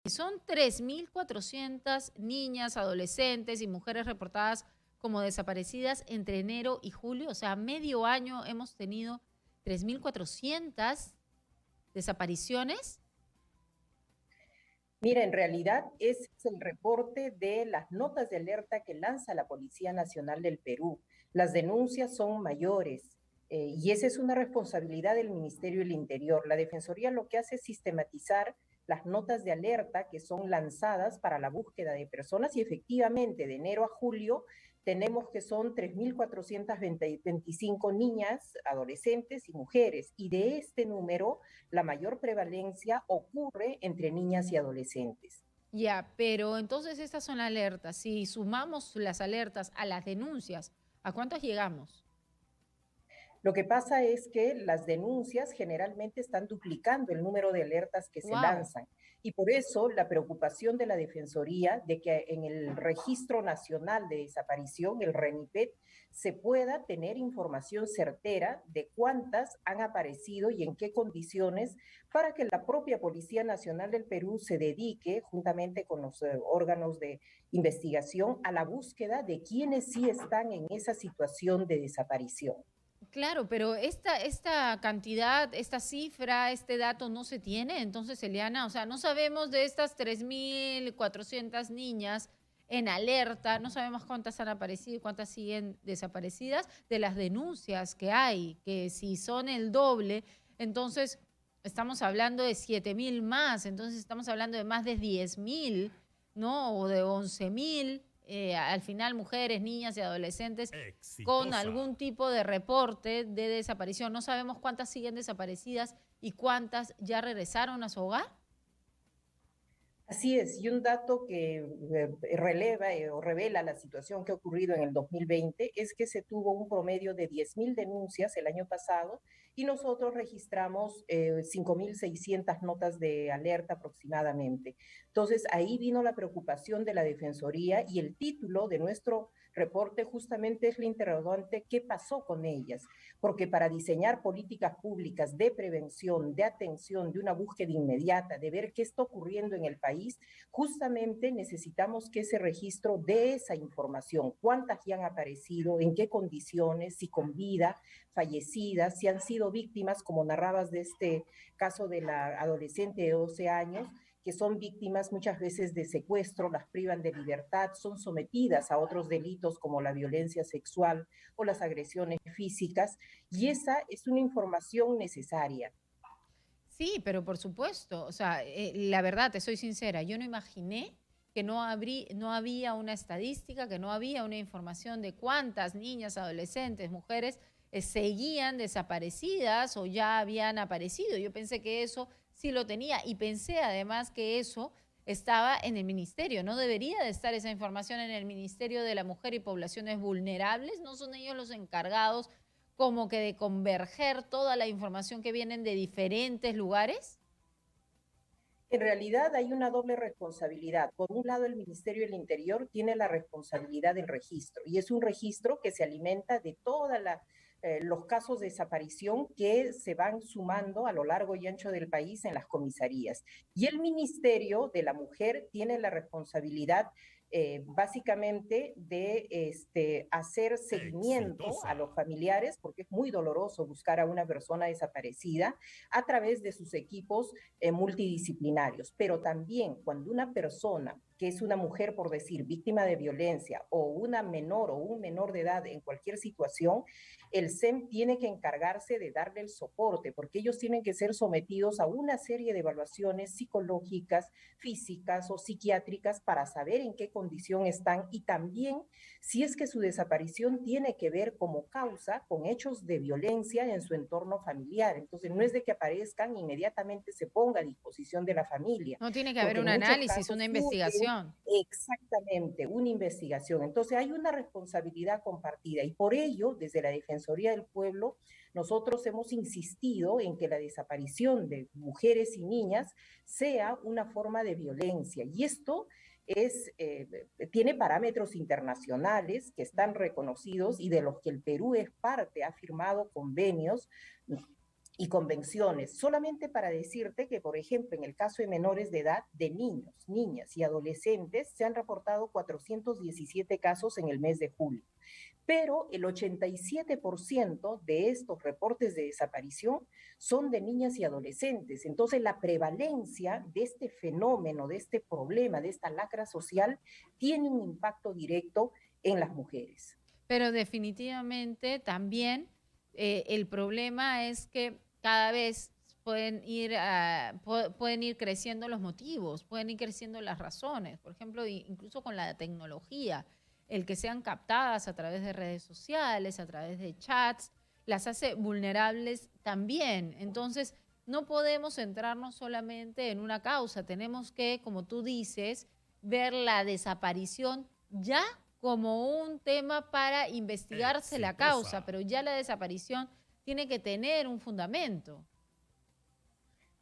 Son 3.400 niñas, adolescentes y mujeres reportadas como desaparecidas entre enero y julio. O sea, medio año hemos tenido 3.400 desapariciones. Mira, en realidad ese es el reporte de las notas de alerta que lanza la Policía Nacional del Perú. Las denuncias son mayores y esa es una responsabilidad del Ministerio del Interior. La Defensoría lo que hace es sistematizar las notas de alerta que son lanzadas para la búsqueda de personas y efectivamente de enero a julio tenemos que son 3.425 niñas, adolescentes y mujeres y de este número la mayor prevalencia ocurre entre niñas y adolescentes. Ya, pero entonces estas son alertas. Si sumamos las alertas a las denuncias, ¿a cuántas llegamos? Lo que pasa es que las denuncias generalmente están duplicando el número de alertas que se ¡Wow! lanzan. Y por eso la preocupación de la Defensoría de que en el Registro Nacional de Desaparición, el RENIPET, se pueda tener información certera de cuántas han aparecido y en qué condiciones para que la propia Policía Nacional del Perú se dedique, juntamente con los órganos de investigación, a la búsqueda de quienes sí están en esa situación de desaparición. Claro, pero esta cantidad, esta cifra, este dato no se tiene, entonces, Eliana, o sea, no sabemos de estas 3.400 niñas en alerta, no sabemos cuántas han aparecido y cuántas siguen desaparecidas, de las denuncias que hay, que si son el doble, entonces estamos hablando de 7.000 más, entonces estamos hablando de más de 10.000, ¿no? O de 11.000, al final mujeres, niñas y adolescentes con Exitosa. algún tipo de reporte de desaparición. No sabemos cuántas siguen desaparecidas y cuántas ya regresaron a su hogar. Así es, y un dato que releva o revela la situación que ha ocurrido en el 2020 es que se tuvo un promedio de 10.000 denuncias el año pasado y nosotros registramos 5.600 notas de alerta aproximadamente. Entonces, ahí vino la preocupación de la Defensoría y el título de nuestro reporte justamente es la interrogante, ¿qué pasó con ellas? Porque para diseñar políticas públicas de prevención, de atención, de una búsqueda inmediata, de ver qué está ocurriendo en el país, justamente necesitamos que ese registro dé esa información, cuántas ya han aparecido, en qué condiciones, si con vida, fallecidas, si han sido víctimas, como narrabas de este caso de la adolescente de 12 años, que son víctimas muchas veces de secuestro, las privan de libertad, son sometidas a otros delitos como la violencia sexual o las agresiones físicas, y esa es una información necesaria. Sí, pero por supuesto, o sea, la verdad, te soy sincera, yo no imaginé que no había una estadística, que no había una información de cuántas niñas, adolescentes, mujeres seguían desaparecidas o ya habían aparecido. Yo pensé que eso sí lo tenía y pensé además que eso estaba en el ministerio. No debería de estar esa información en el Ministerio de la Mujer y Poblaciones Vulnerables. No son ellos los encargados como que de converger toda la información que vienen de diferentes lugares? En realidad hay una doble responsabilidad. Por un lado, el Ministerio del Interior tiene la responsabilidad del registro y es un registro que se alimenta de todos los casos de desaparición que se van sumando a lo largo y ancho del país en las comisarías. Y el Ministerio de la Mujer tiene la responsabilidad básicamente de hacer seguimiento a Exitosa. los familiares, porque es muy doloroso buscar a una persona desaparecida a través de sus equipos multidisciplinarios, pero también cuando una persona que es una mujer, por decir, víctima de violencia o una menor o un menor de edad en cualquier situación, el SEM tiene que encargarse de darle el soporte, porque ellos tienen que ser sometidos a una serie de evaluaciones psicológicas, físicas o psiquiátricas para saber en qué condición están y también si es que su desaparición tiene que ver como causa con hechos de violencia en su entorno familiar. Entonces, no es de que aparezcan inmediatamente se ponga a disposición de la familia, No tiene que haber porque un en muchos análisis, casos una surgen investigación. exactamente una investigación. Entonces, hay una responsabilidad compartida y por ello, desde la Defensoría del Pueblo, nosotros hemos insistido en que la desaparición de mujeres y niñas sea una forma de violencia. Y esto tiene parámetros internacionales que están reconocidos y de los que el Perú es parte, ha firmado convenios y convenciones, solamente para decirte que, por ejemplo, en el caso de menores de edad, de niños, niñas y adolescentes, se han reportado 417 casos en el mes de julio, pero el 87% de estos reportes de desaparición son de niñas y adolescentes. Entonces, la prevalencia de este fenómeno, de este problema, de esta lacra social, tiene un impacto directo en las mujeres. Pero definitivamente también el problema es que cada vez pueden ir creciendo los motivos, pueden ir creciendo las razones. Por ejemplo, incluso con la tecnología, el que sean captadas a través de redes sociales, a través de chats, las hace vulnerables también. Entonces, no podemos centrarnos solamente en una causa, tenemos que, como tú dices, ver la desaparición ya como un tema para investigarse la causa, pero ya la desaparición tiene que tener un fundamento.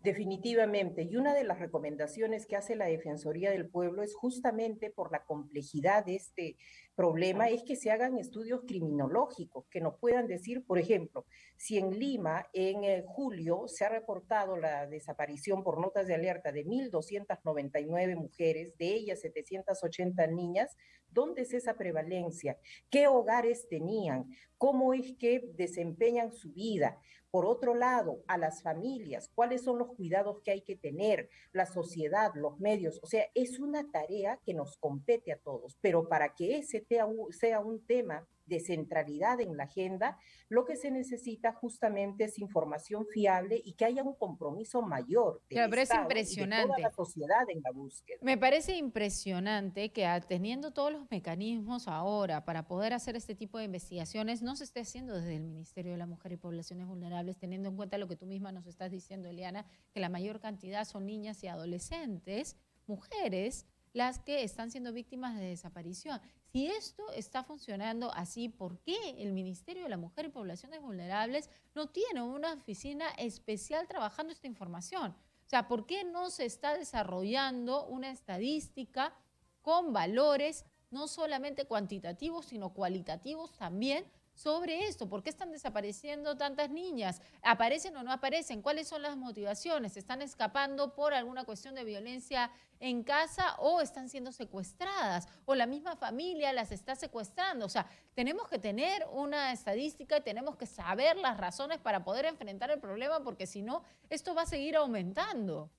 Definitivamente, y una de las recomendaciones que hace la Defensoría del Pueblo es justamente por la complejidad de este problema, es que se hagan estudios criminológicos que nos puedan decir, por ejemplo, si en Lima en julio se ha reportado la desaparición por notas de alerta de 1.299 mujeres, de ellas 780 niñas, ¿dónde es esa prevalencia? ¿Qué hogares tenían? ¿Cómo es que desempeñan su vida? Por otro lado, a las familias, cuáles son los cuidados que hay que tener, la sociedad, los medios. O sea, es una tarea que nos compete a todos, pero para que ese sea un tema de centralidad en la agenda, lo que se necesita justamente es información fiable y que haya un compromiso mayor del Claro, pero es Estado y de toda la impresionante. sociedad en la búsqueda. Me parece impresionante que teniendo todos los mecanismos ahora para poder hacer este tipo de investigaciones, no se esté haciendo desde el Ministerio de la Mujer y Poblaciones Vulnerables, teniendo en cuenta lo que tú misma nos estás diciendo, Eliana, que la mayor cantidad son niñas y adolescentes, mujeres, las que están siendo víctimas de desaparición. Si esto está funcionando así, ¿por qué el Ministerio de la Mujer y Poblaciones Vulnerables no tiene una oficina especial trabajando esta información? O sea, ¿por qué no se está desarrollando una estadística con valores no solamente cuantitativos, sino cualitativos también sobre esto? ¿Por qué están desapareciendo tantas niñas? ¿Aparecen o no aparecen? ¿Cuáles son las motivaciones? ¿Están escapando por alguna cuestión de violencia en casa o están siendo secuestradas? ¿O la misma familia las está secuestrando? O sea, tenemos que tener una estadística y tenemos que saber las razones para poder enfrentar el problema, porque si no, esto va a seguir aumentando.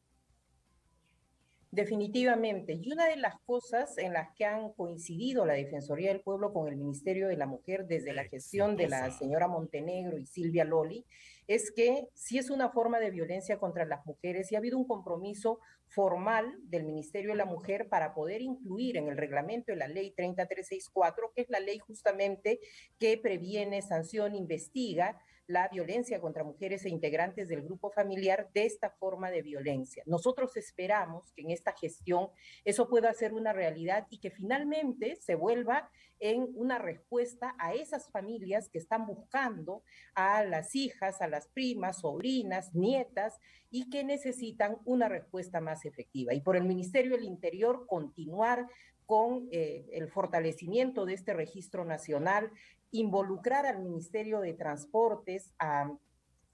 Definitivamente. Y una de las cosas en las que han coincidido la Defensoría del Pueblo con el Ministerio de la Mujer desde la gestión de la señora Montenegro y Silvia Loli es que sí es una forma de violencia contra las mujeres y ha habido un compromiso formal del Ministerio de la Mujer para poder incluir en el reglamento de la ley 30364, que es la ley justamente que previene, sanciona, investiga la violencia contra mujeres e integrantes del grupo familiar de esta forma de violencia. Nosotros esperamos que en esta gestión eso pueda ser una realidad y que finalmente se vuelva en una respuesta a esas familias que están buscando a las hijas, a las primas, sobrinas, nietas y que necesitan una respuesta más efectiva. Y por el Ministerio del Interior continuar con el fortalecimiento de este registro nacional, involucrar al Ministerio de Transportes, a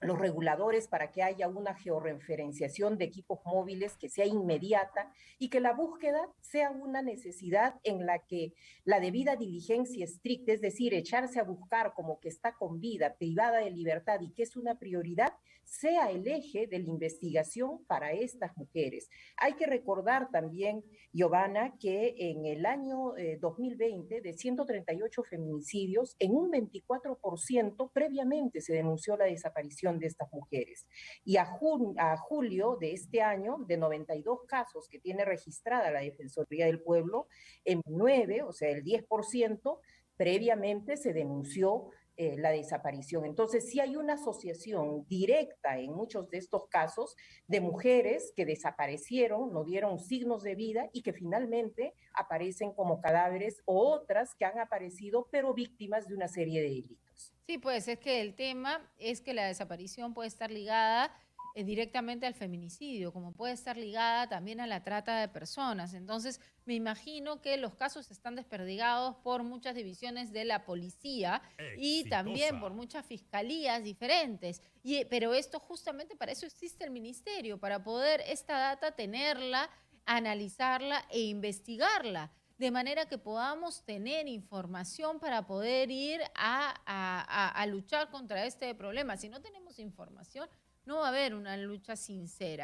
los reguladores para que haya una georreferenciación de equipos móviles que sea inmediata y que la búsqueda sea una necesidad en la que la debida diligencia estricta, es decir, echarse a buscar como que está con vida, privada de libertad y que es una prioridad, sea el eje de la investigación para estas mujeres. Hay que recordar también, Giovanna, que en el año 2020, de 138 feminicidios, en un 24% previamente se denunció la desaparición de estas mujeres. Y a julio de este año, de 92 casos que tiene registrada la Defensoría del Pueblo, en 9, o sea, el 10%, previamente se denunció la desaparición. Entonces, sí hay una asociación directa en muchos de estos casos de mujeres que desaparecieron, no dieron signos de vida y que finalmente aparecen como cadáveres o otras que han aparecido pero víctimas de una serie de delitos. Sí, pues es que el tema es que la desaparición puede estar ligada directamente al feminicidio, como puede estar ligada también a la trata de personas. Entonces, me imagino que los casos están desperdigados por muchas divisiones de la policía y también por muchas fiscalías diferentes. Pero esto justamente para eso existe el ministerio, para poder esta data tenerla, analizarla e investigarla, de manera que podamos tener información para poder ir a luchar contra este problema. Si no tenemos información, no va a haber una lucha sincera.